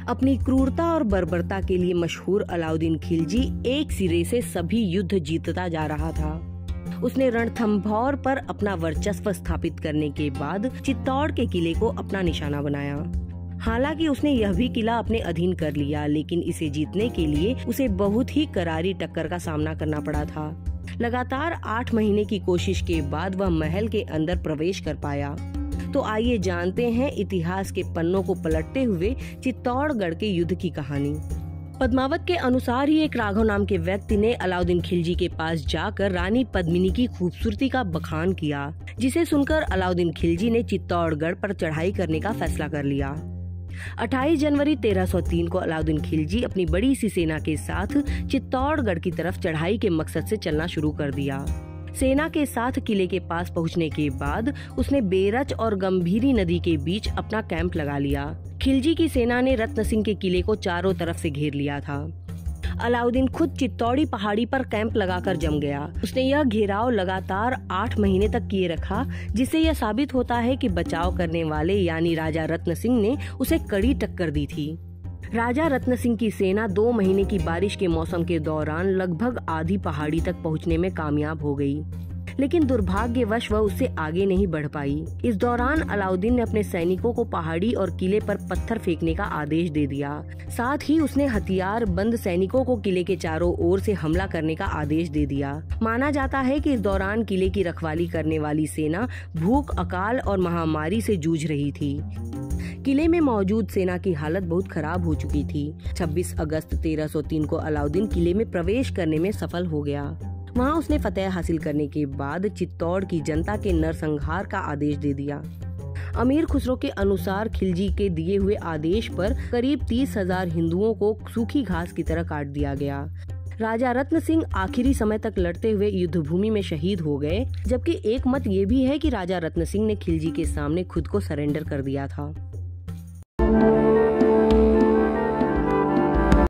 अपनी क्रूरता और बर्बरता के लिए मशहूर अलाउद्दीन खिलजी एक सिरे से सभी युद्ध जीतता जा रहा था। उसने रणथंभौर पर अपना वर्चस्व स्थापित करने के बाद चित्तौड़ के किले को अपना निशाना बनाया। हालांकि उसने यह भी किला अपने अधीन कर लिया, लेकिन इसे जीतने के लिए उसे बहुत ही करारी टक्कर का सामना करना पड़ा था। लगातार 8 महीने की कोशिश के बाद वह महल के अंदर प्रवेश कर पाया। तो आइए जानते हैं इतिहास के पन्नों को पलटते हुए चित्तौड़गढ़ के युद्ध की कहानी। पद्मावत के अनुसार ही एक राघव नाम के व्यक्ति ने अलाउद्दीन खिलजी के पास जाकर रानी पद्मिनी की खूबसूरती का बखान किया, जिसे सुनकर अलाउद्दीन खिलजी ने चित्तौड़गढ़ पर चढ़ाई करने का फैसला कर लिया। 28 जनवरी 1303 को अलाउद्दीन खिलजी अपनी बड़ी सी सेना के साथ चित्तौड़गढ़ की तरफ चढ़ाई के मकसद से चलना शुरू कर दिया। सेना के साथ किले के पास पहुंचने के बाद उसने बेरच और गंभीरी नदी के बीच अपना कैंप लगा लिया। खिलजी की सेना ने रत्न सिंह के किले को चारों तरफ से घेर लिया था। अलाउद्दीन खुद चित्तौड़ी पहाड़ी पर कैंप लगाकर जम गया। उसने यह घेराव लगातार 8 महीने तक किए रखा, जिससे यह साबित होता है कि बचाव करने वाले यानी राजा रत्न सिंह ने उसे कड़ी टक्कर दी थी। राजा रत्न सिंह की सेना 2 महीने की बारिश के मौसम के दौरान लगभग आधी पहाड़ी तक पहुंचने में कामयाब हो गई, लेकिन दुर्भाग्यवश वह उससे आगे नहीं बढ़ पाई। इस दौरान अलाउद्दीन ने अपने सैनिकों को पहाड़ी और किले पर पत्थर फेंकने का आदेश दे दिया। साथ ही उसने हथियार बंद सैनिकों को किले के चारों ओर से हमला करने का आदेश दे दिया। माना जाता है कि इस दौरान किले की रखवाली करने वाली सेना भूख, अकाल और महामारी से जूझ रही थी। किले में मौजूद सेना की हालत बहुत खराब हो चुकी थी। 26 अगस्त 1303 को अलाउद्दीन किले में प्रवेश करने में सफल हो गया। वहां उसने फतेह हासिल करने के बाद चित्तौड़ की जनता के नरसंहार का आदेश दे दिया। अमीर खुसरो के अनुसार खिलजी के दिए हुए आदेश पर करीब 30,000 हिंदुओं को सूखी घास की तरह काट दिया गया। राजा रत्न सिंह आखिरी समय तक लड़ते हुए युद्ध भूमि में शहीद हो गए, जबकि एक मत ये भी है कि राजा रत्न सिंह ने खिलजी के सामने खुद को सरेंडर कर दिया था।